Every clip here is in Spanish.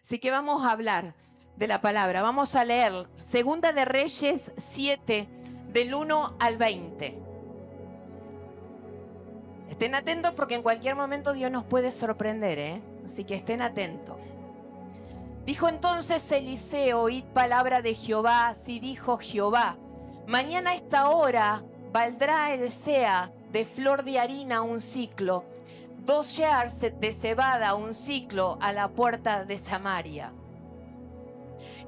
Así que vamos a hablar de la palabra. Vamos a leer Segunda de Reyes 7, del 1 al 20. Estén atentos porque en cualquier momento Dios nos puede sorprender, ¿eh? Así que estén atentos. Dijo entonces Eliseo: oíd palabra de Jehová. Así dijo Jehová: mañana a esta hora valdrá el sea de flor de harina un ciclo, 2 shears de cebada un ciclo a la puerta de Samaria.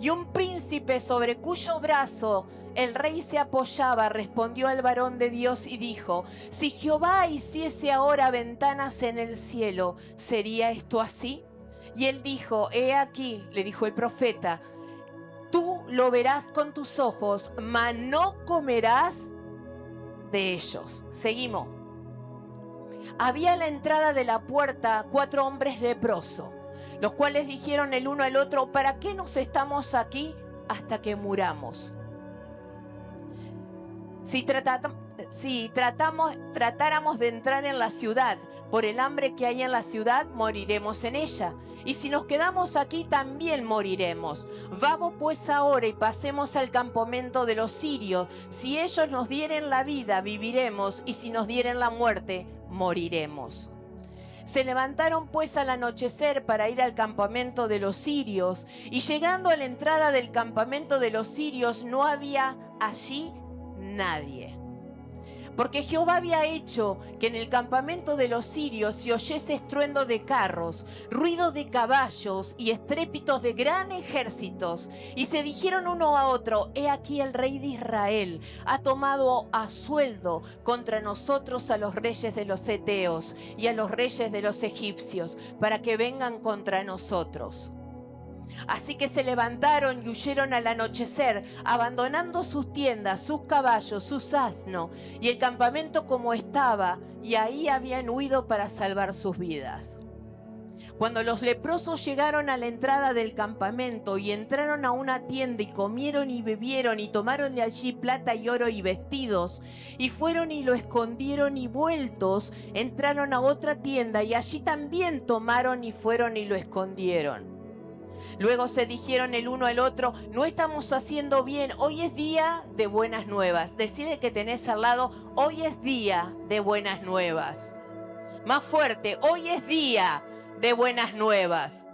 Y un príncipe sobre cuyo brazo el rey se apoyaba respondió al varón de Dios y dijo: si Jehová hiciese ahora ventanas en el cielo, ¿sería esto así? Y él dijo: he aquí, le dijo el profeta, tú lo verás con tus ojos, mas no comerás de ellos. Seguimos. Había a la entrada de la puerta 4 hombres leprosos, los cuales dijeron el uno al otro: ¿para qué nos estamos aquí hasta que muramos? Si tratáramos de entrar en la ciudad, por el hambre que hay en la ciudad, moriremos en ella. Y si nos quedamos aquí, también moriremos. Vamos pues ahora y pasemos al campamento de los sirios. Si ellos nos dieren la vida, viviremos, y si nos dieren la muerte, moriremos. Se levantaron pues al anochecer para ir al campamento de los sirios, y llegando a la entrada del campamento de los sirios no había allí nadie. Porque Jehová había hecho que en el campamento de los sirios se oyese estruendo de carros, ruido de caballos y estrépitos de gran ejércitos. Y se dijeron uno a otro: he aquí el rey de Israel ha tomado a sueldo contra nosotros a los reyes de los heteos y a los reyes de los egipcios, para que vengan contra nosotros. Así que se levantaron y huyeron al anochecer, abandonando sus tiendas, sus caballos, sus asnos y el campamento como estaba, y ahí habían huido para salvar sus vidas. Cuando los leprosos llegaron a la entrada del campamento y entraron a una tienda y comieron y bebieron y tomaron de allí plata y oro y vestidos, y fueron y lo escondieron, y vueltos entraron a otra tienda y allí también tomaron y fueron y lo escondieron. Luego se dijeron el uno al otro: no estamos haciendo bien, hoy es día de buenas nuevas. Decirle que tenés al lado: hoy es día de buenas nuevas. Más fuerte: hoy es día de buenas nuevas.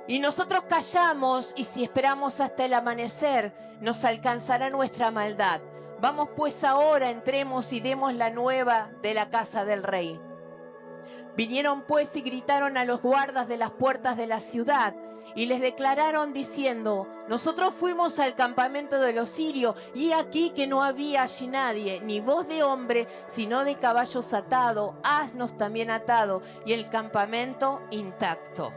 Y nosotros callamos, y si esperamos hasta el amanecer, nos alcanzará nuestra maldad. Vamos pues ahora, entremos y demos la nueva de la casa del rey. Vinieron pues y gritaron a los guardas de las puertas de la ciudad, y les declararon diciendo: nosotros fuimos al campamento de los sirios, y aquí que no había allí nadie, ni voz de hombre, sino de caballos atados, asnos también atados, y el campamento intacto.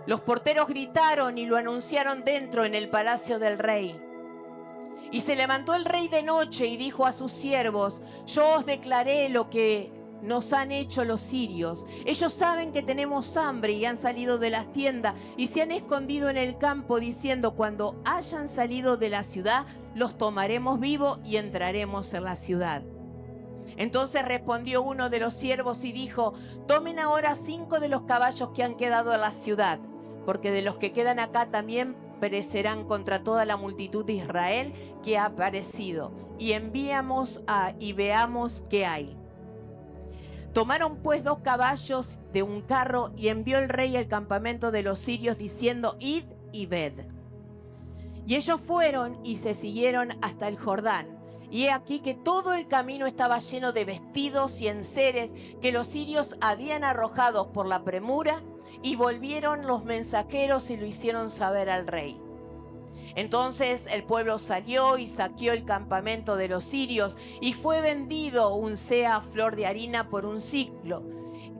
Los porteros gritaron y lo anunciaron dentro en el palacio del rey. Y se levantó el rey de noche y dijo a sus siervos: yo os declaré lo que nos han hecho los sirios. Ellos saben que tenemos hambre y han salido de las tiendas y se han escondido en el campo, diciendo: cuando hayan salido de la ciudad, los tomaremos vivos y entraremos en la ciudad. Entonces respondió uno de los siervos y dijo: tomen ahora 5 de los caballos que han quedado en la ciudad, porque de los que quedan acá también perecerán contra toda la multitud de Israel que ha aparecido, y enviamos y veamos qué hay. Tomaron pues 2 caballos de un carro, y envió el rey al campamento de los sirios diciendo: id y ved. Y ellos fueron y se siguieron hasta el Jordán. Y he aquí que todo el camino estaba lleno de vestidos y enseres que los sirios habían arrojado por la premura, y volvieron los mensajeros y lo hicieron saber al rey. Entonces el pueblo salió y saqueó el campamento de los sirios, y fue vendido un seah flor de harina por un ciclo,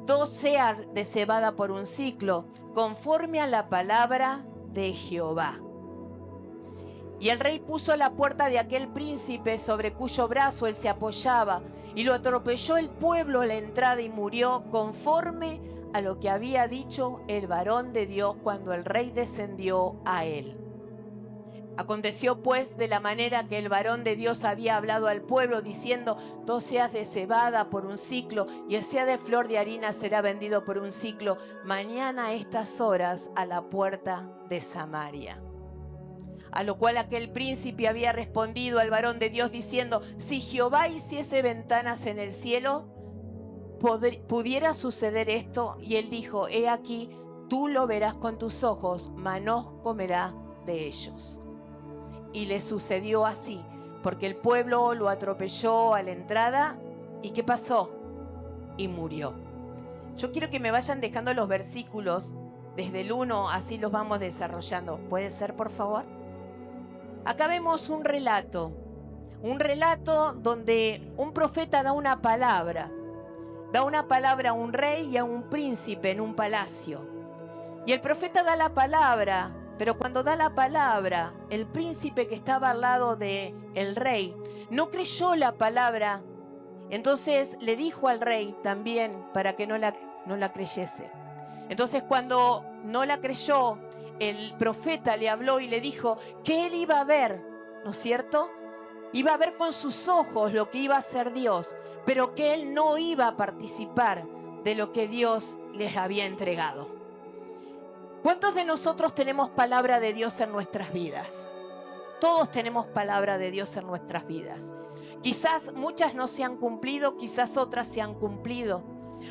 2 seas de cebada por un ciclo, conforme a la palabra de Jehová. Y el rey puso la puerta de aquel príncipe sobre cuyo brazo él se apoyaba, y lo atropelló el pueblo a la entrada y murió, conforme a lo que había dicho el varón de Dios cuando el rey descendió a él. Aconteció pues de la manera que el varón de Dios había hablado al pueblo diciendo: 12 haz de cebada por un siclo y el seah de flor de harina será vendido por un siclo. Mañana a estas horas a la puerta de Samaria. A lo cual aquel príncipe había respondido al varón de Dios diciendo: si Jehová hiciese ventanas en el cielo, ¿pudiera suceder esto? Y él dijo: he aquí, tú lo verás con tus ojos, mas no comerá de ellos. Y le sucedió así, porque el pueblo lo atropelló a la entrada. ¿Y qué pasó? Y murió. Yo quiero que me vayan dejando los versículos desde el 1, así los vamos desarrollando. ¿Puede ser, por favor? Acá vemos un relato donde un profeta da una palabra a un rey y a un príncipe en un palacio. Y el profeta da la palabra. Pero cuando da la palabra, el príncipe que estaba al lado del rey no creyó la palabra. Entonces le dijo al rey también para que no la creyese. Entonces cuando no la creyó, el profeta le habló y le dijo que él iba a ver, ¿no es cierto? Iba a ver con sus ojos lo que iba a hacer Dios, pero que él no iba a participar de lo que Dios les había entregado. ¿Cuántos de nosotros tenemos palabra de Dios en nuestras vidas? Todos tenemos palabra de Dios en nuestras vidas. Quizás muchas no se han cumplido, quizás otras se han cumplido.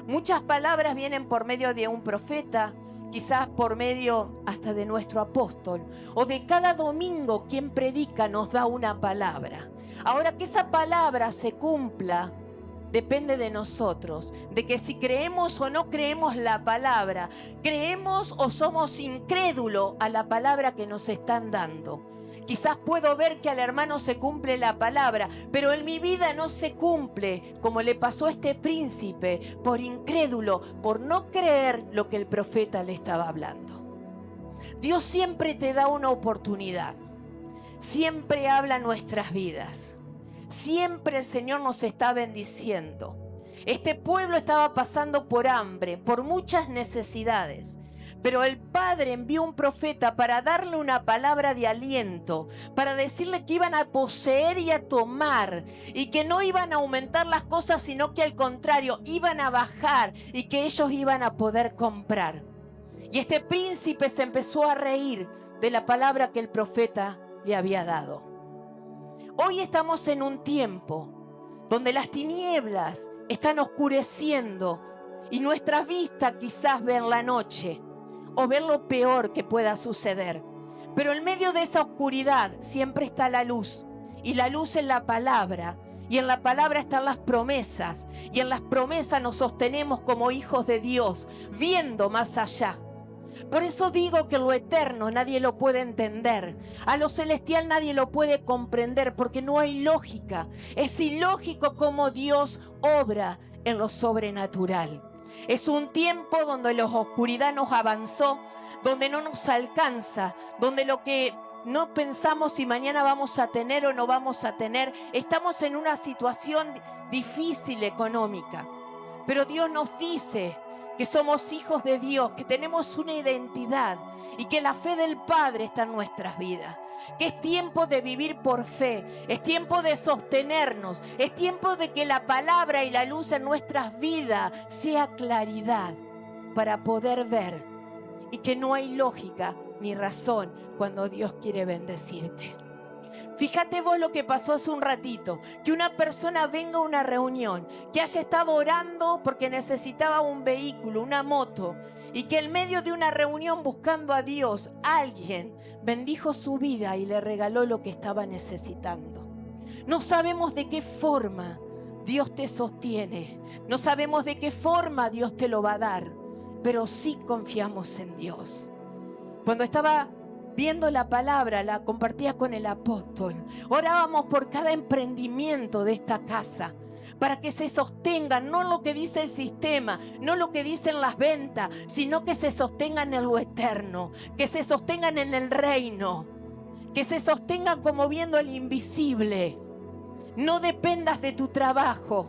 Muchas palabras vienen por medio de un profeta, quizás por medio hasta de nuestro apóstol, o de cada domingo quien predica nos da una palabra. Ahora, que esa palabra se cumpla depende de nosotros, de que si creemos o no creemos la palabra, creemos o somos incrédulos a la palabra que nos están dando. Quizás puedo ver que al hermano se cumple la palabra, pero en mi vida no se cumple, como le pasó a este príncipe, por incrédulo, por no creer lo que el profeta le estaba hablando. Dios siempre te da una oportunidad, siempre habla nuestras vidas. Siempre el Señor nos está bendiciendo. Este pueblo estaba pasando por hambre, por muchas necesidades. Pero el Padre envió un profeta para darle una palabra de aliento, para decirle que iban a poseer y a tomar, y que no iban a aumentar las cosas, sino que al contrario, iban a bajar y que ellos iban a poder comprar. Y este príncipe se empezó a reír de la palabra que el profeta le había dado. Hoy estamos en un tiempo donde las tinieblas están oscureciendo y nuestras vistas quizás ven la noche o ven lo peor que pueda suceder. Pero en medio de esa oscuridad siempre está la luz, y la luz es la palabra, y en la palabra están las promesas, y en las promesas nos sostenemos como hijos de Dios, viendo más allá. Por eso digo que lo eterno nadie lo puede entender, a lo celestial nadie lo puede comprender, porque no hay lógica. Es ilógico cómo Dios obra en lo sobrenatural. Es un tiempo donde la oscuridad nos avanzó, donde no nos alcanza, donde lo que no pensamos si mañana vamos a tener o no vamos a tener, estamos en una situación difícil económica. Pero Dios nos dice que somos hijos de Dios, que tenemos una identidad y que la fe del Padre está en nuestras vidas. Que es tiempo de vivir por fe, es tiempo de sostenernos, es tiempo de que la palabra y la luz en nuestras vidas sea claridad para poder ver, y que no hay lógica ni razón cuando Dios quiere bendecirte. Fíjate vos lo que pasó hace un ratito, que una persona venga a una reunión, que haya estado orando porque necesitaba un vehículo, una moto, y que en medio de una reunión buscando a Dios, alguien bendijo su vida y le regaló lo que estaba necesitando. No sabemos de qué forma Dios te sostiene, no sabemos de qué forma Dios te lo va a dar, pero sí confiamos en Dios. Cuando estaba viendo la palabra, la compartía con el apóstol. Orábamos por cada emprendimiento de esta casa, para que se sostengan, no lo que dice el sistema, no lo que dicen las ventas, sino que se sostengan en lo eterno, que se sostengan en el reino, que se sostengan como viendo el invisible. No dependas de tu trabajo,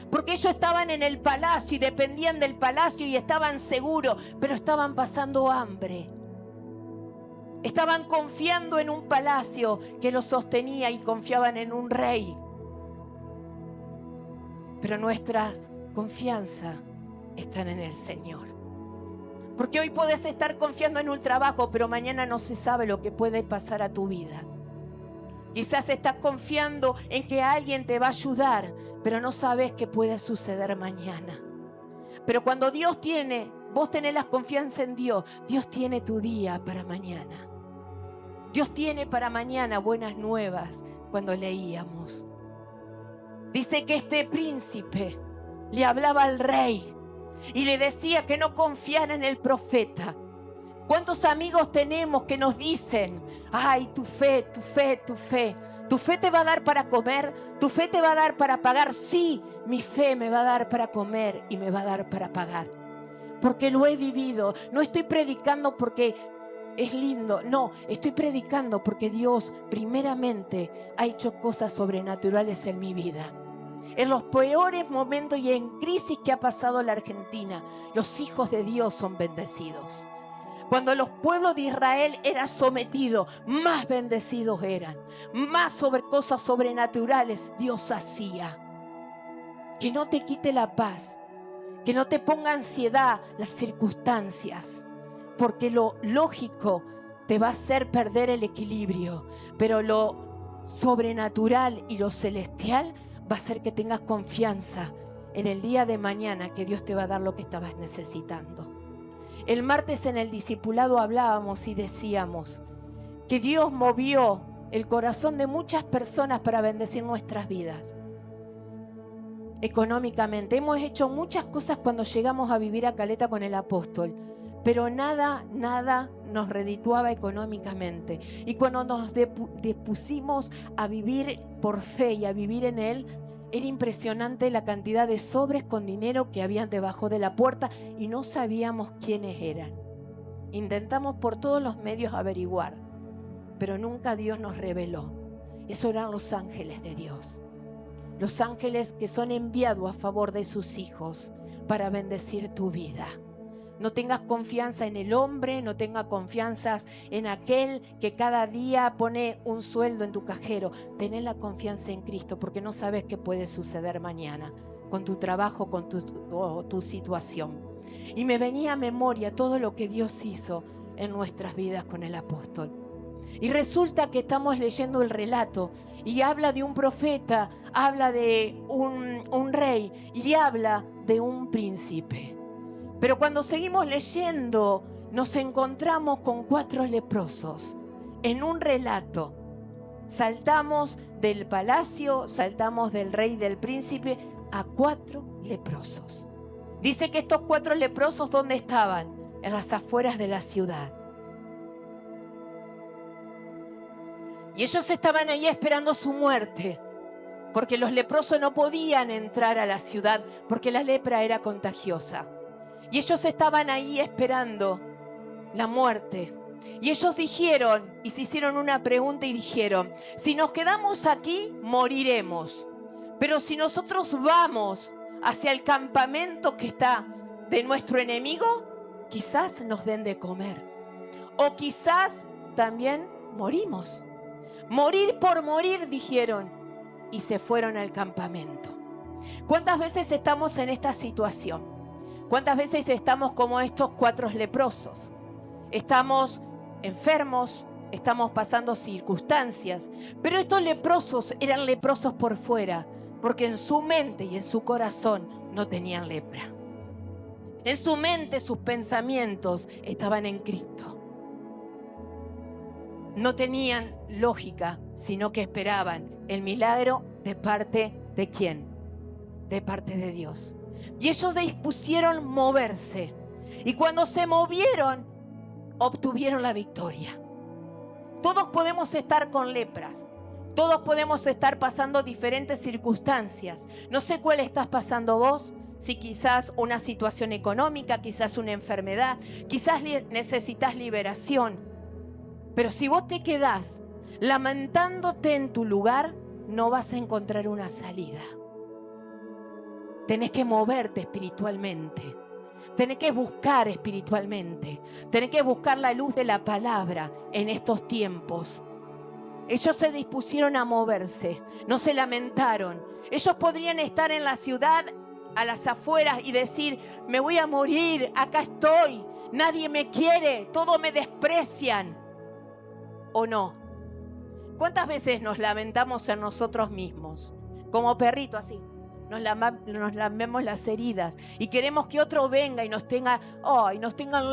porque ellos estaban en el palacio y dependían del palacio y estaban seguros, pero estaban pasando hambre. Estaban confiando en un palacio que los sostenía y confiaban en un rey. Pero nuestras confianza están en el Señor. Porque hoy puedes estar confiando en un trabajo, pero mañana no se sabe lo que puede pasar a tu vida. Quizás estás confiando en que alguien te va a ayudar, pero no sabes qué puede suceder mañana. Pero cuando vos tenés la confianza en Dios, Dios tiene tu día para mañana. Dios tiene para mañana buenas nuevas. Cuando leíamos, dice que este príncipe le hablaba al rey y le decía que no confiara en el profeta. ¿Cuántos amigos tenemos que nos dicen: ay, tu fe, tu fe, tu fe? ¿Tu fe te va a dar para comer? ¿Tu fe te va a dar para pagar? Sí, mi fe me va a dar para comer y me va a dar para pagar. Porque lo he vivido. No estoy predicando porque es lindo. No, estoy predicando porque Dios primeramente ha hecho cosas sobrenaturales en mi vida. En los peores momentos y en crisis que ha pasado la Argentina, los hijos de Dios son bendecidos. Cuando los pueblos de Israel eran sometidos, más bendecidos eran. Más sobre cosas sobrenaturales Dios hacía. Que no te quite la paz. Que no te ponga ansiedad las circunstancias. Porque lo lógico te va a hacer perder el equilibrio. Pero lo sobrenatural y lo celestial va a hacer que tengas confianza en el día de mañana, que Dios te va a dar lo que estabas necesitando. El martes en el discipulado hablábamos y decíamos que Dios movió el corazón de muchas personas para bendecir nuestras vidas. Económicamente, hemos hecho muchas cosas cuando llegamos a vivir a Caleta con el apóstol, pero nada nos redituaba económicamente. Y cuando nos dispusimos a vivir por fe y a vivir en Él, era impresionante la cantidad de sobres con dinero que habían debajo de la puerta y no sabíamos quiénes eran. Intentamos por todos los medios averiguar, pero nunca Dios nos reveló. Esos eran los ángeles de Dios. Los ángeles que son enviados a favor de sus hijos para bendecir tu vida. No tengas confianza en el hombre, no tengas confianza en aquel que cada día pone un sueldo en tu cajero. Ten la confianza en Cristo, porque no sabes qué puede suceder mañana con tu trabajo, con tu situación. Y me venía a memoria todo lo que Dios hizo en nuestras vidas con el apóstol. Y resulta que estamos leyendo el relato y habla de un profeta, habla de un rey y habla de un príncipe. Pero cuando seguimos leyendo, nos encontramos con 4 leprosos en un relato. Saltamos del palacio, saltamos del rey, del príncipe, a 4 leprosos. Dice que estos 4 leprosos, ¿dónde estaban? En las afueras de la ciudad. Y ellos estaban ahí esperando su muerte, porque los leprosos no podían entrar a la ciudad, porque la lepra era contagiosa. Y ellos estaban ahí esperando la muerte. Y ellos dijeron, y se hicieron una pregunta y dijeron: si nos quedamos aquí, moriremos. Pero si nosotros vamos hacia el campamento que está de nuestro enemigo, quizás nos den de comer. O quizás también morimos. Morir por morir, dijeron. Y se fueron al campamento. ¿Cuántas veces estamos en esta situación? ¿Cuántas veces estamos como estos 4 leprosos? Estamos enfermos, estamos pasando circunstancias, pero estos leprosos eran leprosos por fuera, porque en su mente y en su corazón no tenían lepra. En su mente, sus pensamientos estaban en Cristo. No tenían lógica, sino que esperaban el milagro de parte de ¿quién? De parte de Dios. Y ellos dispusieron moverse. Y cuando se movieron, obtuvieron la victoria. Todos podemos estar con lepras. Todos podemos estar pasando diferentes circunstancias. No sé cuál estás pasando vos. Si quizás una situación económica, quizás una enfermedad, quizás necesitas liberación. Pero si vos te quedás lamentándote en tu lugar, no vas a encontrar una salida. Tenés que moverte espiritualmente. Tenés que buscar espiritualmente. Tenés que buscar la luz de la palabra en estos tiempos. Ellos se dispusieron a moverse, no se lamentaron. Ellos podrían estar en la ciudad, a las afueras, y decir: me voy a morir, acá estoy, nadie me quiere, todos me desprecian. ¿O no? ¿Cuántas veces nos lamentamos en nosotros mismos? Como perrito así. Nos lamemos las heridas y queremos que otro venga y nos tengan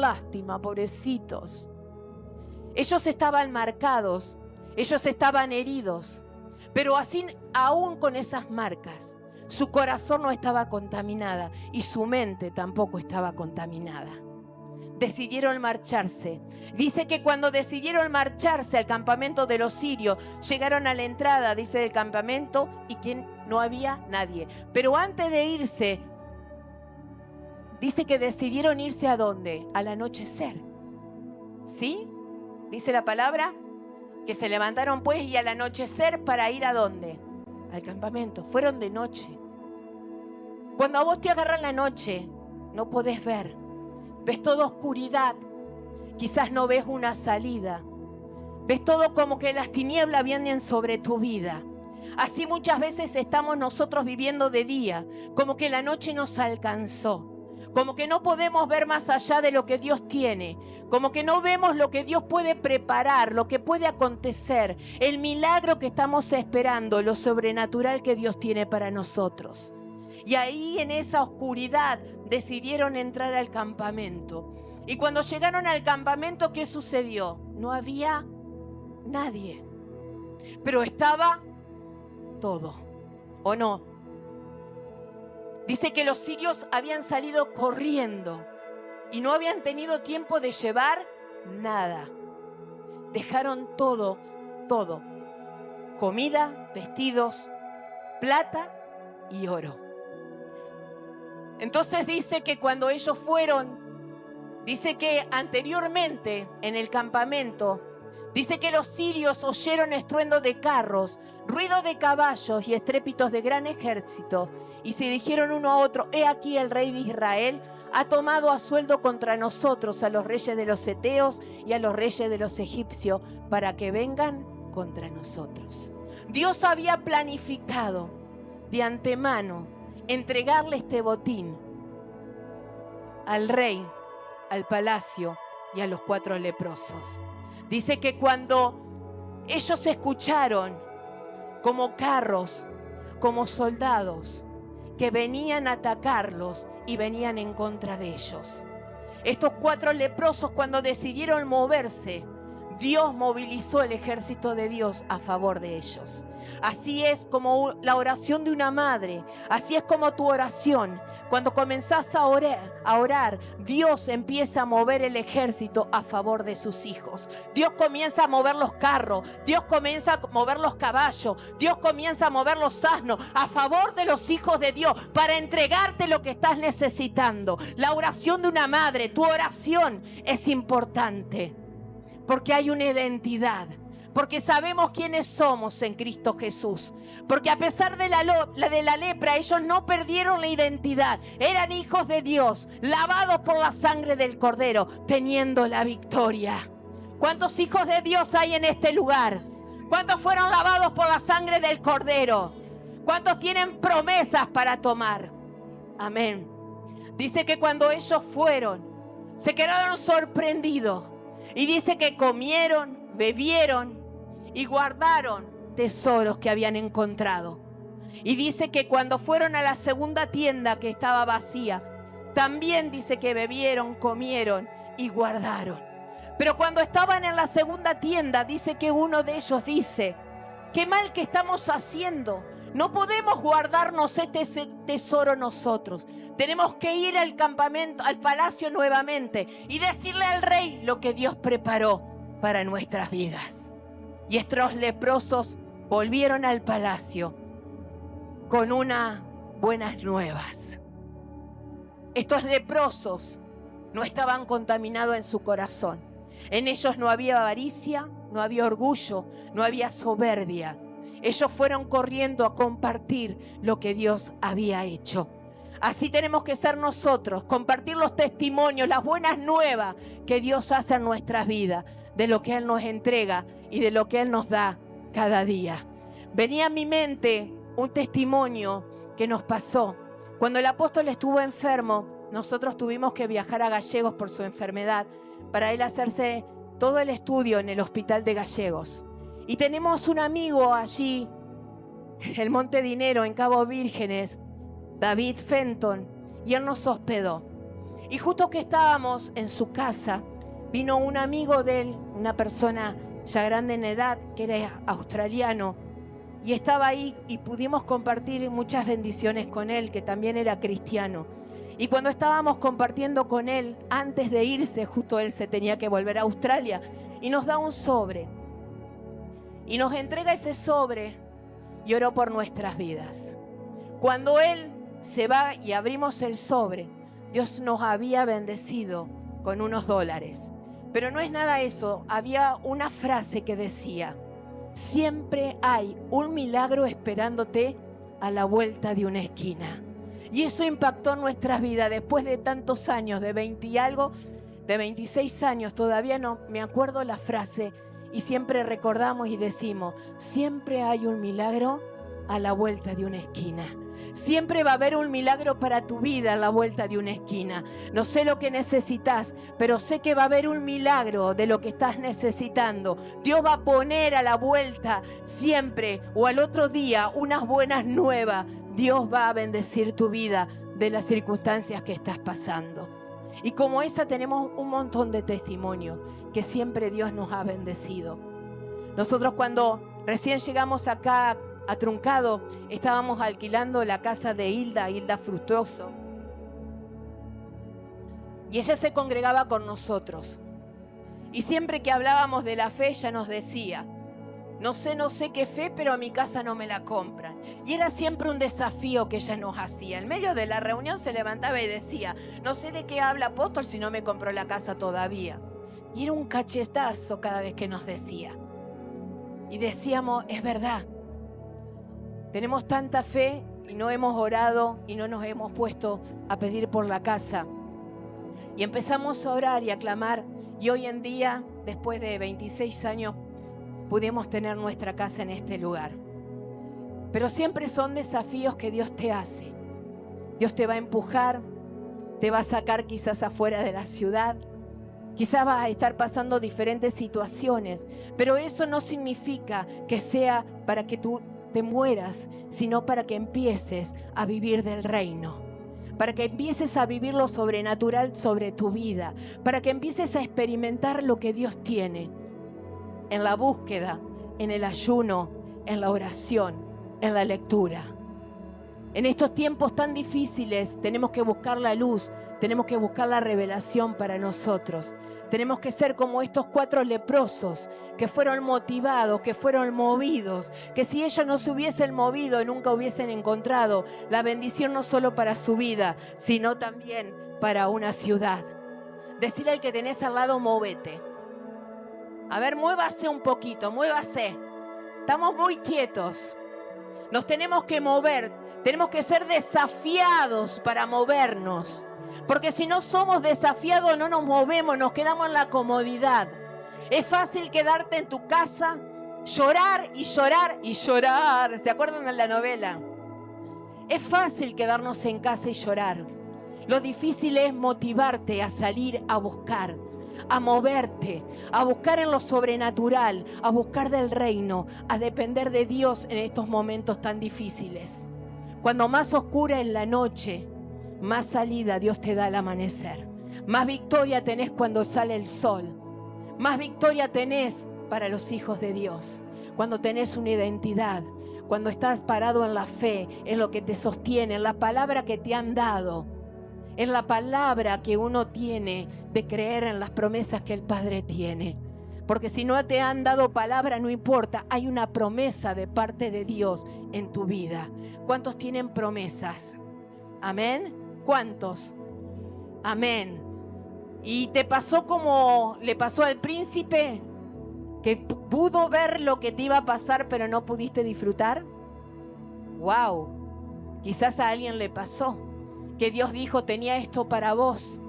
lástima, pobrecitos. Ellos estaban marcados, ellos estaban heridos, pero así, aún con esas marcas, su corazón no estaba contaminada y su mente tampoco estaba contaminada. Decidieron marcharse. Dice que cuando decidieron marcharse al campamento de los sirios, llegaron a la entrada, dice, del campamento, y que no había nadie. Pero antes de irse, dice que decidieron irse ¿a dónde? Al anochecer. ¿Sí? Dice la palabra que se levantaron pues y al anochecer para ir ¿a dónde? Al campamento. Fueron de noche. Cuando a vos te agarran la noche, no podés ver. Ves toda oscuridad, quizás no ves una salida. Ves todo como que las tinieblas vienen sobre tu vida. Así muchas veces estamos nosotros viviendo de día, como que la noche nos alcanzó, como que no podemos ver más allá de lo que Dios tiene, como que no vemos lo que Dios puede preparar, lo que puede acontecer, el milagro que estamos esperando, lo sobrenatural que Dios tiene para nosotros. Y ahí en esa oscuridad decidieron entrar al campamento. Y cuando llegaron al campamento, ¿qué sucedió? No había nadie. Pero estaba todo, ¿o no? Dice que los sirios habían salido corriendo y no habían tenido tiempo de llevar nada. Dejaron todo. Comida, vestidos, plata y oro. Entonces dice que cuando ellos fueron, dice que anteriormente en el campamento, dice que los sirios oyeron estruendo de carros, ruido de caballos y estrépitos de gran ejército, y se dijeron uno a otro: he aquí el rey de Israel ha tomado a sueldo contra nosotros a los reyes de los heteos y a los reyes de los egipcios para que vengan contra nosotros. Dios había planificado de antemano entregarle este botín al rey, al palacio y a los 4 leprosos. Dice que cuando ellos escucharon como carros, como soldados que venían a atacarlos y venían en contra de ellos, estos 4 leprosos, cuando decidieron moverse, Dios movilizó el ejército de Dios a favor de ellos. Así es como la oración de una madre, así es como tu oración. Cuando comenzás a orar, Dios empieza a mover el ejército a favor de sus hijos. Dios comienza a mover los carros, Dios comienza a mover los caballos, Dios comienza a mover los asnos a favor de los hijos de Dios para entregarte lo que estás necesitando. La oración de una madre, tu oración es importante porque hay una identidad. Porque sabemos quiénes somos en Cristo Jesús. Porque a pesar de la lepra, ellos no perdieron la identidad. Eran hijos de Dios, lavados por la sangre del Cordero, teniendo la victoria. ¿Cuántos hijos de Dios hay en este lugar? ¿Cuántos fueron lavados por la sangre del Cordero? ¿Cuántos tienen promesas para tomar? Amén. Dice que cuando ellos fueron, se quedaron sorprendidos. Y dice que comieron, bebieron y guardaron tesoros que habían encontrado. Y dice que cuando fueron a la segunda tienda que estaba vacía, también dice que bebieron, comieron y guardaron. Pero cuando estaban en la segunda tienda, dice que uno de ellos dice: qué mal que estamos haciendo. No podemos guardarnos este tesoro nosotros. Tenemos que ir al campamento, al palacio nuevamente y decirle al rey lo que Dios preparó para nuestras vidas. Y estos leprosos volvieron al palacio con unas buenas nuevas. Estos leprosos no estaban contaminados en su corazón. En ellos no había avaricia, no había orgullo, no había soberbia. Ellos fueron corriendo a compartir lo que Dios había hecho. Así tenemos que ser nosotros, compartir los testimonios, las buenas nuevas que Dios hace en nuestras vidas, de lo que Él nos entrega y de lo que Él nos da cada día. Venía a mi mente un testimonio que nos pasó. Cuando el apóstol estuvo enfermo, nosotros tuvimos que viajar a Gallegos por su enfermedad, para él hacerse todo el estudio en el hospital de Gallegos. Y tenemos un amigo allí, el Monte Dinero, en Cabo Vírgenes, David Fenton, y él nos hospedó. Y justo que estábamos en su casa, vino un amigo de él, una persona ya grande en edad, que era australiano, y estaba ahí y pudimos compartir muchas bendiciones con él, que también era cristiano. Y cuando estábamos compartiendo con él, antes de irse, justo él se tenía que volver a Australia, y nos da un sobre. Y nos entrega ese sobre y oró por nuestras vidas. Cuando él se va y abrimos el sobre, Dios nos había bendecido con unos dólares. Pero no es nada eso, había una frase que decía: siempre hay un milagro esperándote a la vuelta de una esquina. Y eso impactó nuestras vidas después de tantos años, de 20 y algo, de 26 años, todavía no me acuerdo la frase, y siempre recordamos y decimos: siempre hay un milagro a la vuelta de una esquina. Siempre va a haber un milagro para tu vida a la vuelta de una esquina. No sé lo que necesitas, pero sé que va a haber un milagro de lo que estás necesitando. Dios va a poner a la vuelta siempre o al otro día unas buenas nuevas. Dios va a bendecir tu vida de las circunstancias que estás pasando. Y como esa tenemos un montón de testimonios que siempre Dios nos ha bendecido. Nosotros cuando recién llegamos acá a Truncado, estábamos alquilando la casa de Hilda Fructuoso. Y ella se congregaba con nosotros. Y siempre que hablábamos de la fe, ella nos decía: no sé qué fe, pero a mi casa no me la compran. Y era siempre un desafío que ella nos hacía. En medio de la reunión se levantaba y decía: no sé de qué habla apóstol si no me compró la casa todavía. Y era un cachetazo cada vez que nos decía. Y decíamos: es verdad. Tenemos tanta fe y no hemos orado y no nos hemos puesto a pedir por la casa. Y empezamos a orar y a clamar. Y hoy en día, después de 26 años, pudimos tener nuestra casa en este lugar. Pero siempre son desafíos que Dios te hace. Dios te va a empujar, te va a sacar quizás afuera de la ciudad. Quizás vas a estar pasando diferentes situaciones, pero eso no significa que sea para que tú te mueras, sino para que empieces a vivir del reino, para que empieces a vivir lo sobrenatural sobre tu vida, para que empieces a experimentar lo que Dios tiene en la búsqueda, en el ayuno, en la oración, en la lectura. En estos tiempos tan difíciles tenemos que buscar la luz, tenemos que buscar la revelación para nosotros. Tenemos que ser como estos 4 leprosos que fueron motivados, que fueron movidos, que si ellos no se hubiesen movido nunca hubiesen encontrado la bendición no solo para su vida, sino también para una ciudad. Decirle al que tenés al lado: móvete. A ver, muévase un poquito, muévase. Estamos muy quietos. Nos tenemos que mover, tenemos que ser desafiados para movernos. Porque si no somos desafiados, no nos movemos, nos quedamos en la comodidad. Es fácil quedarte en tu casa, llorar y llorar y llorar. ¿Se acuerdan de la novela? Es fácil quedarnos en casa y llorar. Lo difícil es motivarte a salir a buscar, a moverte, a buscar en lo sobrenatural, a buscar del reino, a depender de Dios en estos momentos tan difíciles. Cuando más oscura es la noche, más salida Dios te da al amanecer. Más victoria tenés cuando sale el sol. Más victoria tenés para los hijos de Dios. Cuando tenés una identidad, cuando estás parado en la fe, en lo que te sostiene, en la palabra que te han dado, en la palabra que uno tiene de creer en las promesas que el Padre tiene. Porque si no te han dado palabra, no importa, hay una promesa de parte de Dios en tu vida. ¿Cuántos tienen promesas? Amén. ¿Cuántos? Amén. ¿Y te pasó como le pasó al príncipe, que pudo ver lo que te iba a pasar pero no pudiste disfrutar? ¡Wow! Quizás a alguien le pasó. que Dios dijo tenía esto para vos,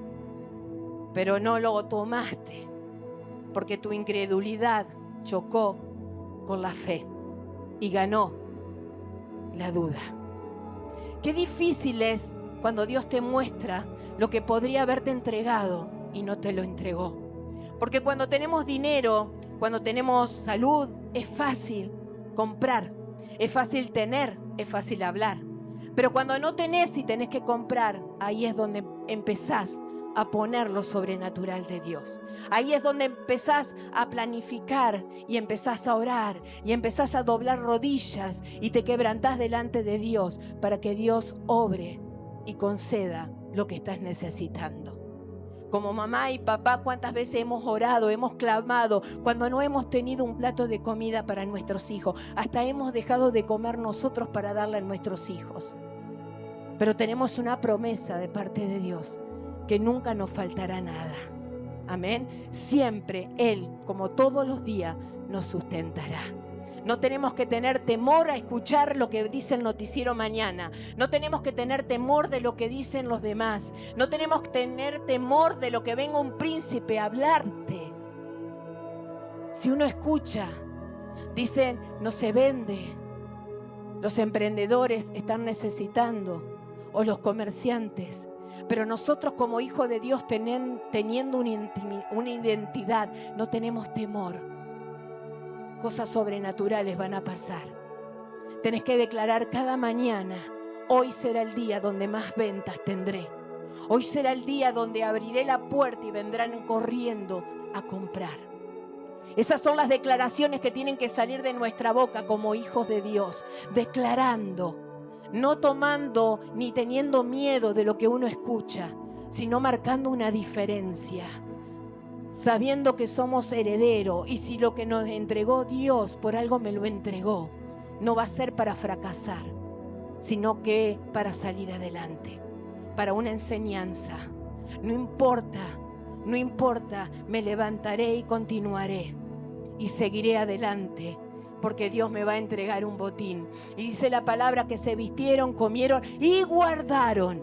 pero no lo tomaste porque tu incredulidad chocó con la fe y ganó la duda. Qué difícil es cuando Dios te muestra lo que podría haberte entregado y no te lo entregó. Porque cuando tenemos dinero, cuando tenemos salud, es fácil comprar, es fácil tener, es fácil hablar. Pero cuando no tenés y tenés que comprar, ahí es donde empezás a poner lo sobrenatural de Dios. Ahí es donde empezás a planificar y empezás a orar y empezás a doblar rodillas y te quebrantás delante de Dios para que Dios obre y conceda lo que estás necesitando. Como mamá y papá, ¿cuántas veces hemos orado, hemos clamado cuando no hemos tenido un plato de comida para nuestros hijos? Hasta hemos dejado de comer nosotros para darle a nuestros hijos. Pero tenemos una promesa de parte de Dios, que nunca nos faltará nada. Amén. Siempre Él, como todos los días, nos sustentará. No tenemos que tener temor a escuchar lo que dice el noticiero mañana. No tenemos que tener temor de lo que dicen los demás. No tenemos que tener temor de lo que venga un príncipe a hablarte. Si uno escucha, dicen, no se vende. Los emprendedores están necesitando, o los comerciantes. Pero nosotros como hijos de Dios teniendo una identidad, no tenemos temor. Cosas sobrenaturales van a pasar. Tenés que declarar cada mañana, hoy será el día donde más ventas tendré. Hoy será el día donde abriré la puerta y vendrán corriendo a comprar. Esas son las declaraciones que tienen que salir de nuestra boca como hijos de Dios, declarando. No tomando ni teniendo miedo de lo que uno escucha, sino marcando una diferencia, sabiendo que somos herederos y si lo que nos entregó Dios por algo me lo entregó, no va a ser para fracasar, sino que para salir adelante, para una enseñanza. No importa, me levantaré y continuaré y seguiré adelante. Porque Dios me va a entregar un botín. Y dice la palabra que se vistieron, comieron y guardaron.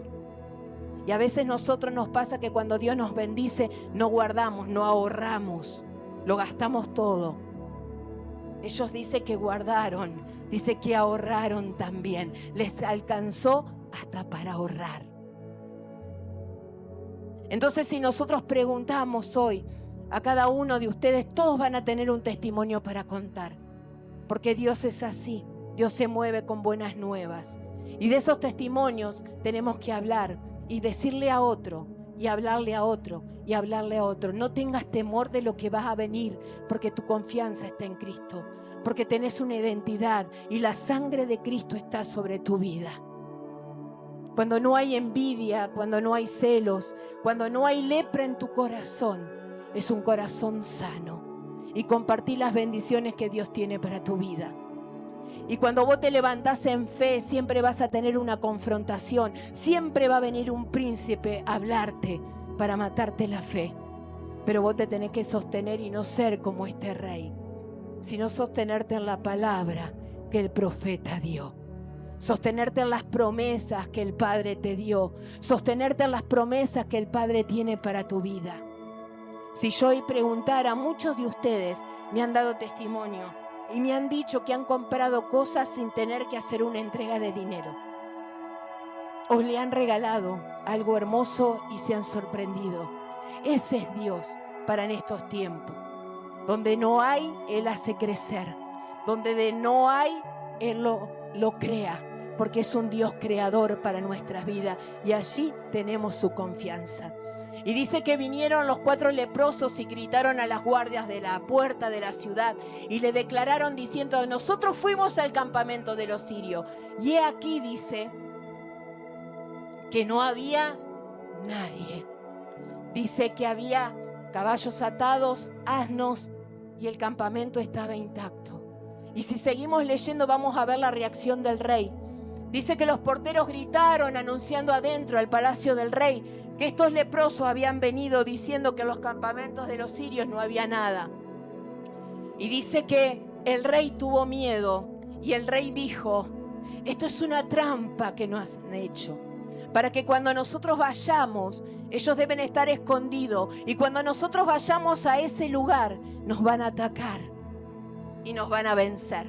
Y a veces nosotros nos pasa que cuando Dios nos bendice, no guardamos, no ahorramos. Lo gastamos todo. Ellos dicen que guardaron, dice que ahorraron también. Les alcanzó hasta para ahorrar. Entonces, si nosotros preguntamos hoy a cada uno de ustedes, todos van a tener un testimonio para contar. Porque Dios es así, Dios se mueve con buenas nuevas. Y de esos testimonios tenemos que hablar y decirle a otro, y hablarle a otro, y hablarle a otro. No tengas temor de lo que va a venir, porque tu confianza está en Cristo, porque tenés una identidad y la sangre de Cristo está sobre tu vida. Cuando no hay envidia, cuando no hay celos, cuando no hay lepra en tu corazón, es un corazón sano. Y compartir las bendiciones que Dios tiene para tu vida. Y cuando vos te levantás en fe, siempre vas a tener una confrontación. Siempre va a venir un príncipe a hablarte para matarte la fe. Pero vos te tenés que sostener y no ser como este rey, sino sostenerte en la palabra que el profeta dio. Sostenerte en las promesas que el Padre te dio. Sostenerte en las promesas que el Padre tiene para tu vida. Si yo hoy preguntara, a muchos de ustedes me han dado testimonio y me han dicho que han comprado cosas sin tener que hacer una entrega de dinero. O le han regalado algo hermoso y se han sorprendido. Ese es Dios para en estos tiempos. Donde no hay, Él hace crecer. Donde no hay, Él lo crea. Porque es un Dios creador para nuestras vidas. Y allí tenemos su confianza. Y dice que vinieron los 4 leprosos y gritaron a las guardias de la puerta de la ciudad y le declararon diciendo, nosotros fuimos al campamento de los sirios. Y he aquí, dice, que no había nadie. Dice que había caballos atados, asnos y el campamento estaba intacto. Y si seguimos leyendo vamos a ver la reacción del rey. Dice que los porteros gritaron anunciando adentro al palacio del rey que estos leprosos habían venido diciendo que en los campamentos de los sirios no había nada. Y dice que el rey tuvo miedo y el rey dijo, esto es una trampa que nos han hecho. para que cuando nosotros vayamos, ellos deben estar escondidos. Y cuando nosotros vayamos a ese lugar, nos van a atacar y nos van a vencer.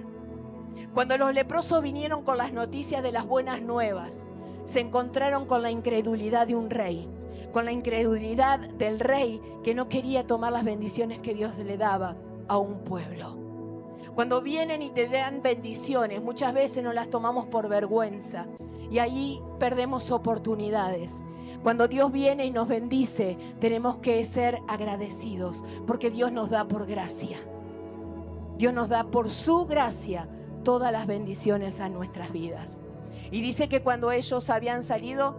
Cuando los leprosos vinieron con las noticias de las buenas nuevas, se encontraron con la incredulidad de un rey, con la incredulidad del rey que no quería tomar las bendiciones que Dios le daba a un pueblo. Cuando vienen y te dan bendiciones, muchas veces no las tomamos por vergüenza y ahí perdemos oportunidades. Cuando Dios viene y nos bendice, tenemos que ser agradecidos porque Dios nos da por gracia. Dios nos da por su gracia todas las bendiciones a nuestras vidas. Y dice que cuando ellos habían salido,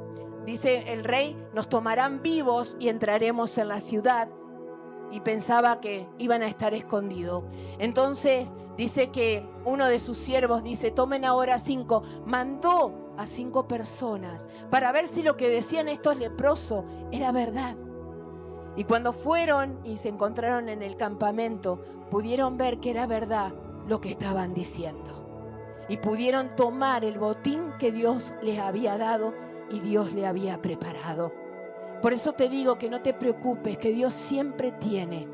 dice el rey, nos tomarán vivos y entraremos en la ciudad. Y pensaba que iban a estar escondidos. Entonces dice que uno de sus siervos dice, tomen ahora 5. Mandó a 5 personas para ver si lo que decían estos leprosos era verdad. Y cuando fueron y se encontraron en el campamento, pudieron ver que era verdad lo que estaban diciendo. Y pudieron tomar el botín que Dios les había dado y Dios le había preparado. Por eso te digo que no te preocupes, que Dios siempre tiene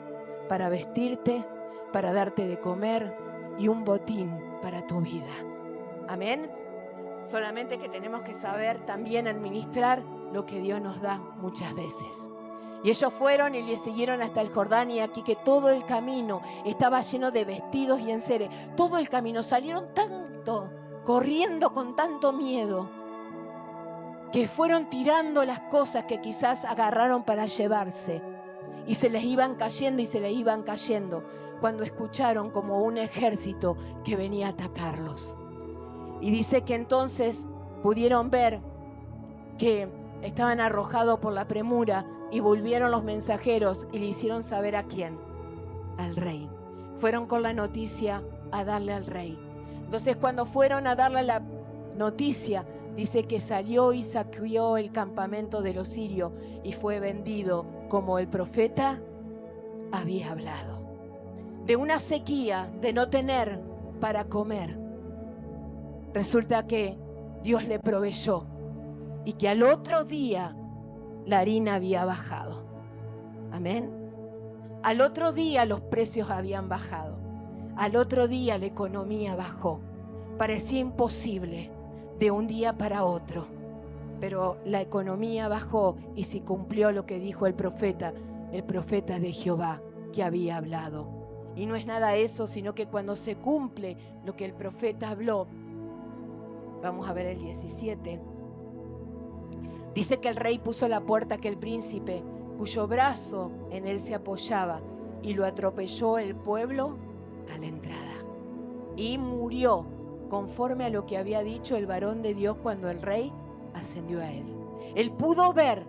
para vestirte, para darte de comer y un botín para tu vida. Amén. Solamente que tenemos que saber también administrar lo que Dios nos da muchas veces. Y ellos fueron y le siguieron hasta el Jordán, y aquí que todo el camino estaba lleno de vestidos y enseres. Todo el camino salieron tanto, corriendo con tanto miedo, que fueron tirando las cosas que quizás agarraron para llevarse. Y se les iban cayendo y se les iban cayendo cuando escucharon como un ejército que venía a atacarlos. Y dice que entonces pudieron ver que estaban arrojados por la premura y volvieron los mensajeros y le hicieron saber ¿a quién? Al rey. Fueron con la noticia a darle al rey. Entonces cuando fueron a darle la noticia, dice que salió y saqueó el campamento de los sirios y fue vendido como el profeta había hablado. De una sequía, de no tener para comer, resulta que Dios le proveyó y que al otro día la harina había bajado. Amén. Al otro día los precios habían bajado. Al otro día la economía bajó. Parecía imposible de un día para otro, pero la economía bajó y se cumplió lo que dijo el profeta de Jehová que había hablado. Y no es nada eso, sino que cuando se cumple lo que el profeta habló, vamos a ver el 17, dice que el rey puso a la puerta aquel príncipe, cuyo brazo en él se apoyaba, y lo atropelló el pueblo a la entrada. Y murió conforme a lo que había dicho el varón de Dios cuando el rey ascendió a él. Él pudo ver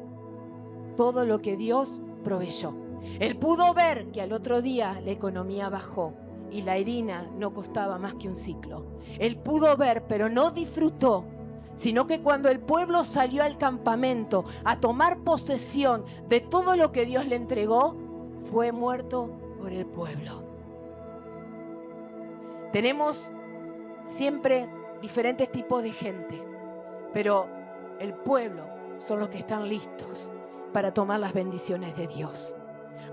todo lo que Dios proveyó. Él pudo ver que al otro día la economía bajó y la harina no costaba más que un ciclo. Él pudo ver, pero no disfrutó, sino que cuando el pueblo salió al campamento a tomar posesión de todo lo que Dios le entregó, fue muerto por el pueblo. Tenemos siempre diferentes tipos de gente, pero el pueblo son los que están listos para tomar las bendiciones de Dios.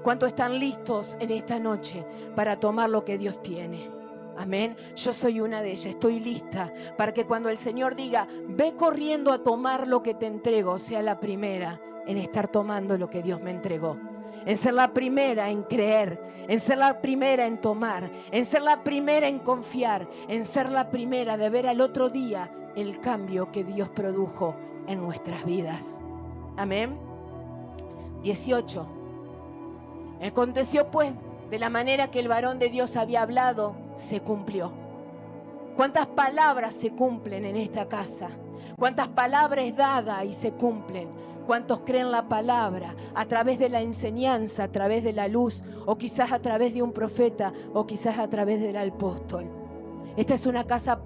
¿Cuántos están listos en esta noche para tomar lo que Dios tiene? Amén. Yo soy una de ellas, estoy lista para que cuando el Señor diga, ve corriendo a tomar lo que te entrego, sea la primera en estar tomando lo que Dios me entregó. En ser la primera en creer, en ser la primera en tomar, en ser la primera en confiar, en ser la primera de ver al otro día el cambio que Dios produjo en nuestras vidas. Amén. 18. Aconteció pues de la manera que el varón de Dios había hablado, se cumplió. ¿Cuántas palabras se cumplen en esta casa? ¿Cuántas palabras dadas y se cumplen? ¿Cuántos creen la palabra a través de la enseñanza, a través de la luz, o quizás a través de un profeta, o quizás a través del apóstol? Esta es una casa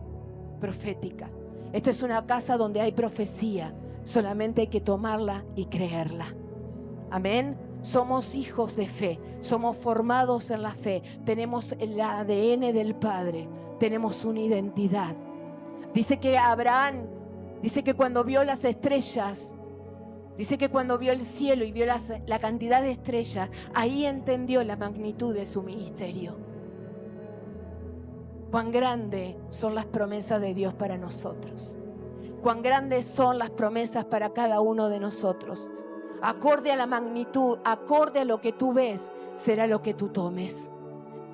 profética. Esta es una casa donde hay profecía. Solamente hay que tomarla y creerla. Amén. Somos hijos de fe, somos formados en la fe, tenemos el ADN del Padre, tenemos una identidad. Dice que Abraham, dice que cuando vio las estrellas Dice que cuando vio el cielo y vio la cantidad de estrellas, ahí entendió la magnitud de su ministerio. Cuán grandes son las promesas de Dios para nosotros. Cuán grandes son las promesas para cada uno de nosotros. Acorde a la magnitud, acorde a lo que tú ves, será lo que tú tomes.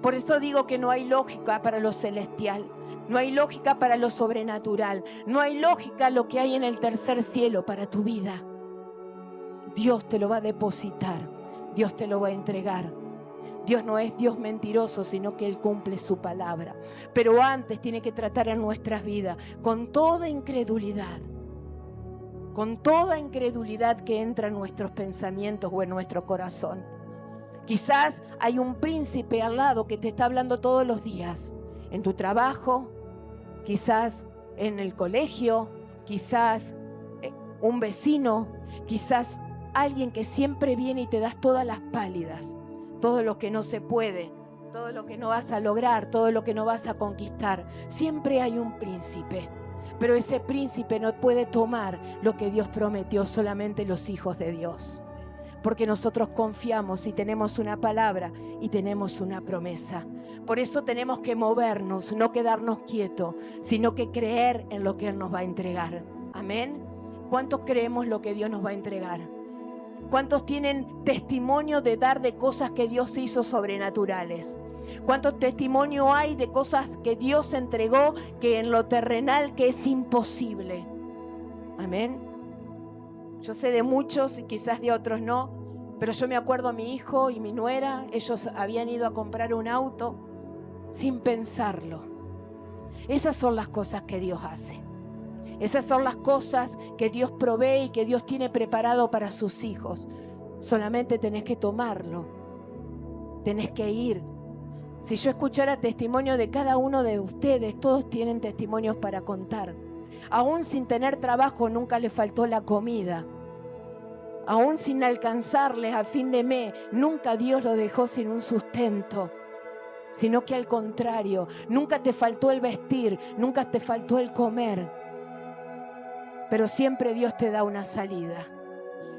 Por eso digo que no hay lógica para lo celestial. No hay lógica para lo sobrenatural. No hay lógica lo que hay en el tercer cielo para tu vida. Dios te lo va a depositar. Dios te lo va a entregar. Dios no es Dios mentiroso, sino que Él cumple su palabra. Pero antes tiene que tratar en nuestras vidas con toda incredulidad. Con toda incredulidad que entra en nuestros pensamientos o en nuestro corazón. Quizás hay un príncipe al lado que te está hablando todos los días. En tu trabajo, quizás en el colegio, quizás un vecino, quizás alguien que siempre viene y te das todas las pálidas. Todo lo que no se puede, todo lo que no vas a lograr, todo lo que no vas a conquistar. Siempre hay un príncipe, pero ese príncipe no puede tomar lo que Dios prometió, solamente los hijos de Dios. Porque nosotros confiamos y tenemos una palabra y tenemos una promesa. Por eso tenemos que movernos, no quedarnos quietos, sino que creer en lo que Él nos va a entregar. Amén. ¿Cuántos creemos lo que Dios nos va a entregar? ¿Cuántos tienen testimonio de dar de cosas que Dios hizo sobrenaturales? ¿Cuántos testimonios hay de cosas que Dios entregó que en lo terrenal que es imposible? Amén. Yo sé de muchos y quizás de otros no, pero yo me acuerdo a mi hijo y mi nuera, ellos habían ido a comprar un auto sin pensarlo. Esas son las cosas que Dios hace. Esas son las cosas que Dios provee y que Dios tiene preparado para sus hijos. Solamente tenés que tomarlo. Tenés que ir. Si yo escuchara testimonio de cada uno de ustedes, todos tienen testimonios para contar. Aún sin tener trabajo, nunca les faltó la comida. Aún sin alcanzarles a fin de mes, nunca Dios los dejó sin un sustento. Sino que al contrario, nunca te faltó el vestir, nunca te faltó el comer. Pero siempre Dios te da una salida.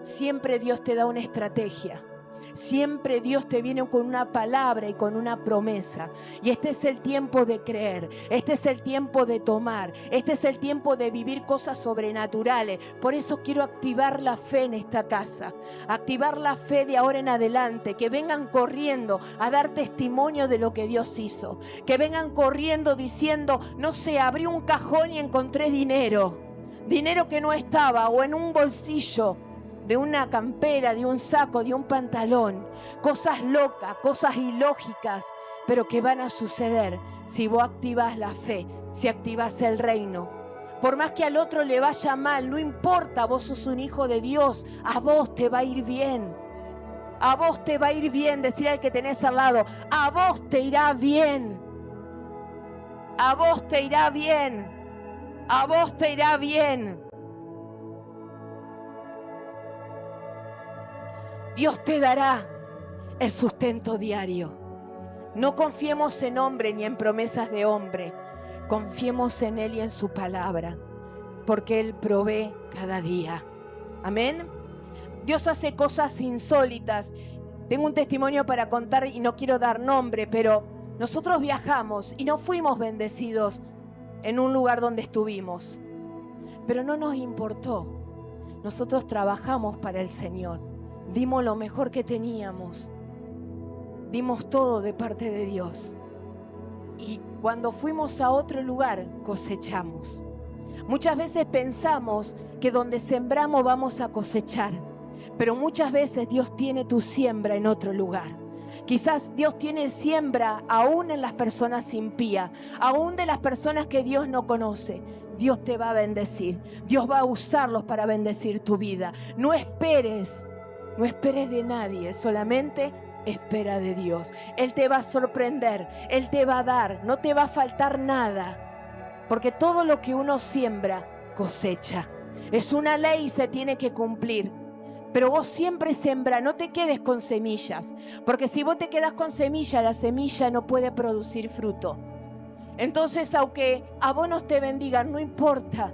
Siempre Dios te da una estrategia. Siempre Dios te viene con una palabra y con una promesa. Y este es el tiempo de creer. Este es el tiempo de tomar. Este es el tiempo de vivir cosas sobrenaturales. Por eso quiero activar la fe en esta casa. Activar la fe de ahora en adelante. Que vengan corriendo a dar testimonio de lo que Dios hizo. Que vengan corriendo diciendo, no sé, abrí un cajón y encontré dinero. Dinero que no estaba, o en un bolsillo de una campera, de un saco, de un pantalón. Cosas locas, cosas ilógicas, pero que van a suceder si vos activás la fe, si activás el reino. Por más que al otro le vaya mal, no importa, vos sos un hijo de Dios, a vos te va a ir bien. A vos te va a ir bien, decir al que tenés al lado, a vos te irá bien. A vos te irá bien. A vos te irá bien. Dios te dará el sustento diario. No confiemos en hombre ni en promesas de hombre. Confiemos en Él y en su palabra, porque Él provee cada día. Amén. Dios hace cosas insólitas. Tengo un testimonio para contar y no quiero dar nombre, pero nosotros viajamos y no fuimos bendecidos en un lugar donde estuvimos, pero no nos importó. Nosotros trabajamos para el Señor, dimos lo mejor que teníamos, dimos todo de parte de Dios, y cuando fuimos a otro lugar cosechamos. Muchas veces pensamos que donde sembramos vamos a cosechar, pero muchas veces Dios tiene tu siembra en otro lugar. Quizás Dios tiene siembra aún en las personas impías, aún de las personas que Dios no conoce. Dios te va a bendecir. Dios va a usarlos para bendecir tu vida. No esperes de nadie, solamente espera de Dios. Él te va a sorprender, Él te va a dar, no te va a faltar nada. Porque todo lo que uno siembra, cosecha. Es una ley y se tiene que cumplir. Pero vos siempre sembra, no te quedes con semillas, porque si vos te quedas con semilla, la semilla no puede producir fruto. Entonces, aunque a vos no te bendigan, no importa,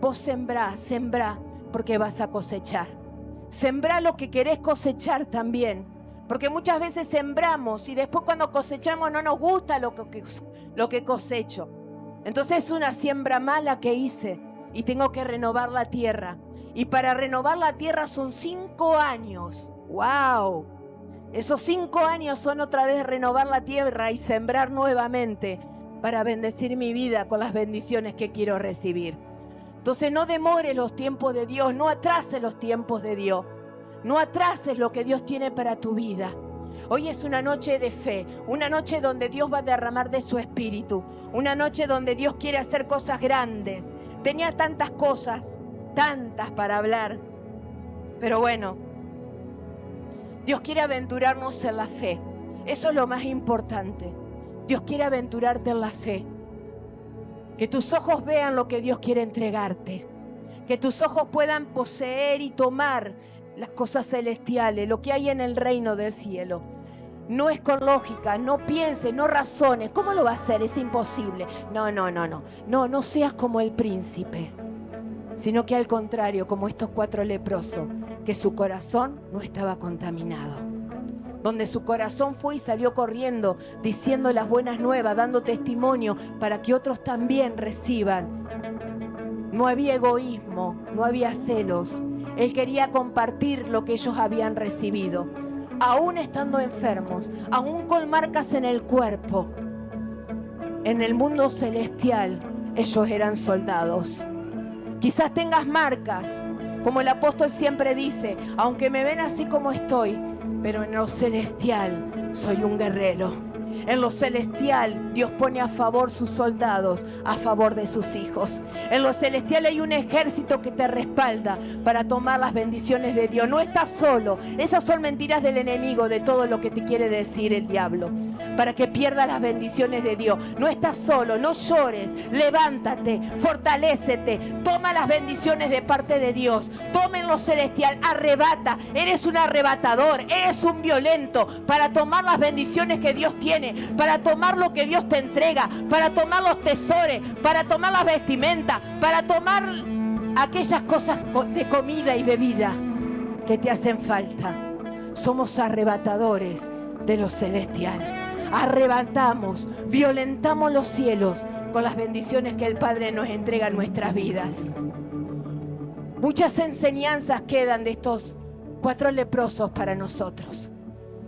vos sembrá, porque vas a cosechar. Sembrá lo que querés cosechar también. Porque muchas veces sembramos y después cuando cosechamos no nos gusta lo que cosecho. Entonces es una siembra mala que hice y tengo que renovar la tierra. Y para renovar la tierra son 5 años. ¡Wow! Esos 5 años son otra vez renovar la tierra y sembrar nuevamente para bendecir mi vida con las bendiciones que quiero recibir. Entonces no demores los tiempos de Dios, no atrases los tiempos de Dios. No atrases lo que Dios tiene para tu vida. Hoy es una noche de fe, una noche donde Dios va a derramar de su espíritu, una noche donde Dios quiere hacer cosas grandes. Tenía tantas cosas, tantas para hablar, pero bueno, Dios quiere aventurarnos en la fe. Eso es lo más importante. Dios quiere aventurarte en la fe. Que tus ojos vean lo que Dios quiere entregarte. Que tus ojos puedan poseer y tomar las cosas celestiales, lo que hay en el reino del cielo. No es con lógica, no pienses, no razones. ¿Cómo lo va a hacer? Es imposible. No seas como el príncipe, sino que al contrario, como estos 4 leprosos, que su corazón no estaba contaminado. Donde su corazón fue y salió corriendo, diciendo las buenas nuevas, dando testimonio para que otros también reciban. No había egoísmo, no había celos. Él quería compartir lo que ellos habían recibido. Aún estando enfermos, aún con marcas en el cuerpo, en el mundo celestial, ellos eran soldados. Quizás tengas marcas, como el apóstol siempre dice, aunque me ven así como estoy, pero en lo celestial soy un guerrero. En lo celestial Dios pone a favor sus soldados, a favor de sus hijos. En lo celestial hay un ejército que te respalda para tomar las bendiciones de Dios. No estás solo. Esas son mentiras del enemigo, de todo lo que te quiere decir el diablo, para que pierdas las bendiciones de Dios. No estás solo, no llores. Levántate, fortalécete, toma las bendiciones de parte de Dios. Toma en lo celestial, arrebata. Eres un arrebatador, eres un violento para tomar las bendiciones que Dios tiene, para tomar lo que Dios te entrega, para tomar los tesoros, para tomar las vestimentas, para tomar aquellas cosas de comida y bebida que te hacen falta. Somos arrebatadores de lo celestial. Arrebatamos, violentamos los cielos con las bendiciones que el Padre nos entrega en nuestras vidas. Muchas enseñanzas quedan de estos 4 leprosos para nosotros.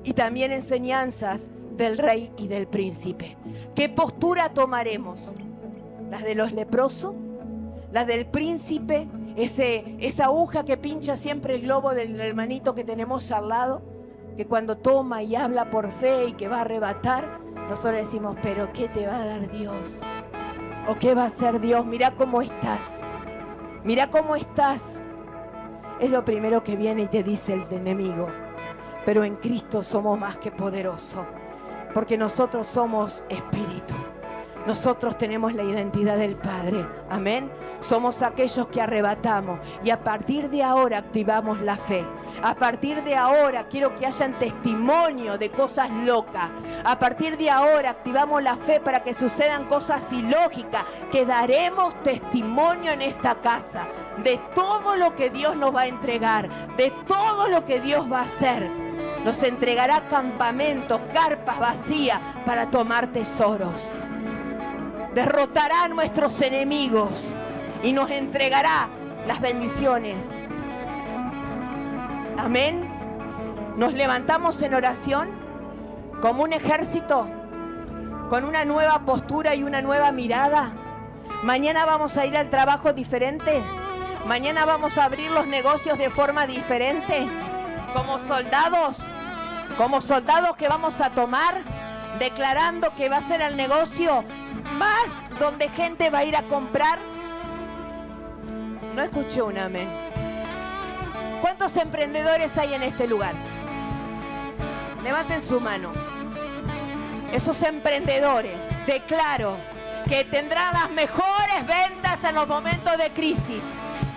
Y también enseñanzas del rey y del príncipe. ¿Qué postura tomaremos? ¿Las de los leprosos? ¿Las del príncipe? Esa aguja que pincha siempre el globo del hermanito que tenemos al lado, que cuando toma y habla por fe y que va a arrebatar, nosotros decimos, pero ¿qué te va a dar Dios? ¿O qué va a hacer Dios? Mira cómo estás. Mira cómo estás. Es lo primero que viene y te dice el enemigo. Pero en Cristo somos más que poderosos, porque nosotros somos espíritu. Nosotros tenemos la identidad del Padre. Amén. Somos aquellos que arrebatamos y a partir de ahora activamos la fe. A partir de ahora quiero que hayan testimonio de cosas locas. A partir de ahora activamos la fe para que sucedan cosas ilógicas, que daremos testimonio en esta casa de todo lo que Dios nos va a entregar, de todo lo que Dios va a hacer. Nos entregará campamentos, carpas vacías para tomar tesoros. Derrotará a nuestros enemigos y nos entregará las bendiciones. Amén. Nos levantamos en oración como un ejército, con una nueva postura y una nueva mirada. Mañana vamos a ir al trabajo diferente. Mañana vamos a abrir los negocios de forma diferente. Como soldados que vamos a tomar, declarando que va a ser el negocio más donde gente va a ir a comprar. No escuché un amén. ¿Cuántos emprendedores hay en este lugar? Levanten su mano. Esos emprendedores, declaro que tendrán las mejores ventas en los momentos de crisis.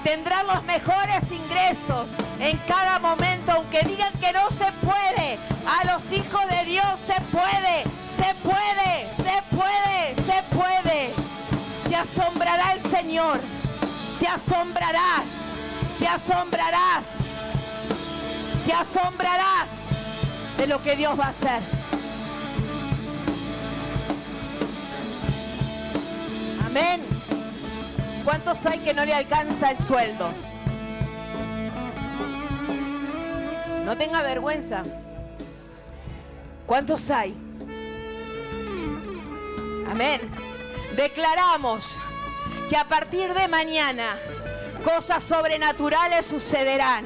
Tendrán los mejores ingresos en cada momento, aunque digan que no se puede. A los hijos de Dios se puede, se puede, se puede, se puede. Te asombrará el Señor, te asombrarás, te asombrarás. Te asombrarás de lo que Dios va a hacer. Amén. ¿Cuántos hay que no le alcanza el sueldo? No tenga vergüenza. ¿Cuántos hay? Amén. Declaramos que a partir de mañana cosas sobrenaturales sucederán.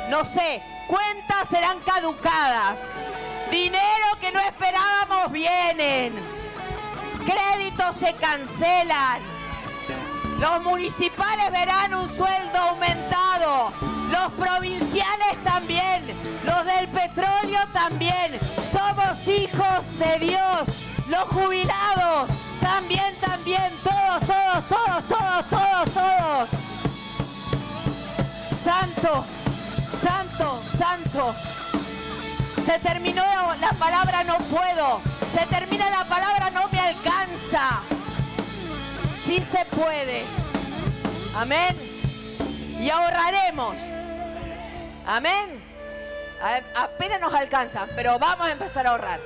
No sé, cuentas serán caducadas. Dinero que no esperábamos vienen. Créditos se cancelan. Los municipales verán un sueldo aumentado. Los provinciales también. Los del petróleo también. Somos hijos de Dios. Los jubilados también. Todos. Santo. Se terminó la palabra no puedo. Se termina la palabra no me alcanza. Sí se puede. Amén. Y ahorraremos. Amén. Apenas nos alcanzan, pero vamos a empezar a ahorrar.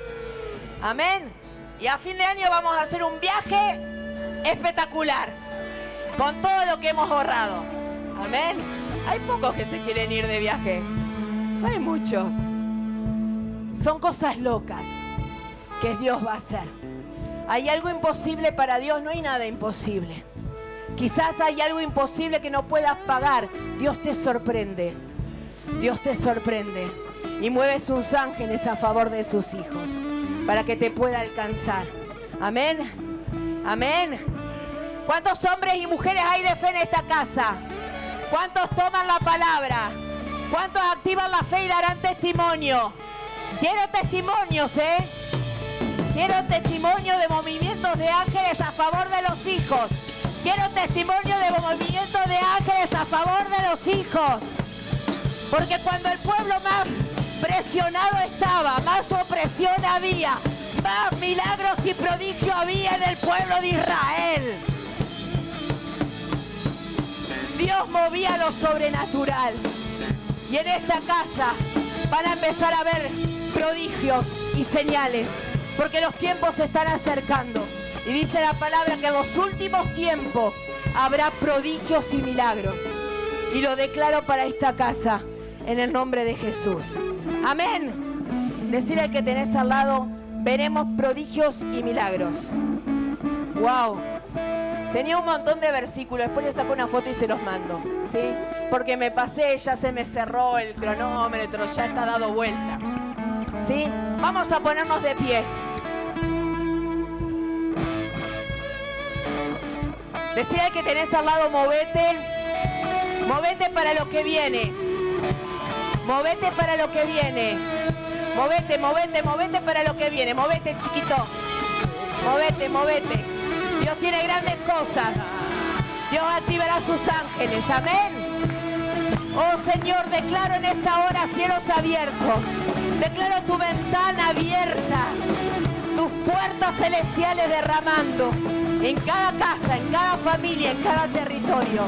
Amén. Y a fin de año vamos a hacer un viaje espectacular con todo lo que hemos ahorrado. Amén. Hay pocos que se quieren ir de viaje. No hay muchos. Son cosas locas que Dios va a hacer. ¿Hay algo imposible para Dios? No hay nada imposible. Quizás hay algo imposible que no puedas pagar. Dios te sorprende. Dios te sorprende. Y mueve sus ángeles a favor de sus hijos para que te pueda alcanzar. Amén. Amén. ¿Cuántos hombres y mujeres hay de fe en esta casa? ¿Cuántos toman la palabra? ¿Cuántos activan la fe y darán testimonio? Quiero testimonios, Quiero testimonio de movimientos de ángeles a favor de los hijos. Quiero testimonio de movimientos de ángeles a favor de los hijos. Porque cuando el pueblo más presionado estaba, más opresión había, más milagros y prodigios había en el pueblo de Israel. Dios movía lo sobrenatural. Y en esta casa van a empezar a ver prodigios y señales, porque los tiempos se están acercando. Y dice la palabra que en los últimos tiempos habrá prodigios y milagros. Y lo declaro para esta casa, en el nombre de Jesús. Amén. Decirle al que tenés al lado, veremos prodigios y milagros. Wow. Tenía un montón de versículos, después le saco una foto y se los mando, ¿sí? Porque me pasé, ya se me cerró el cronómetro, ya está dado vuelta, ¿sí? Vamos a ponernos de pie. Decía al que tenés al lado, movete. Movete para lo que viene. Movete para lo que viene. Movete para lo que viene. Movete, chiquito. Movete. Dios tiene grandes cosas. Dios activará sus ángeles. Amén. Oh Señor, declaro en esta hora cielos abiertos. Declaro tu ventana abierta. Tus puertas celestiales derramando. En cada casa, en cada familia, en cada territorio.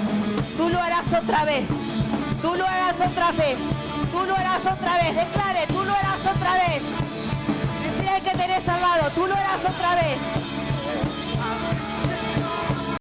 Tú lo harás otra vez. Tú lo harás otra vez. Tú lo harás otra vez. Declare, tú lo harás otra vez. Decía el que tenés al lado, tú lo harás otra vez.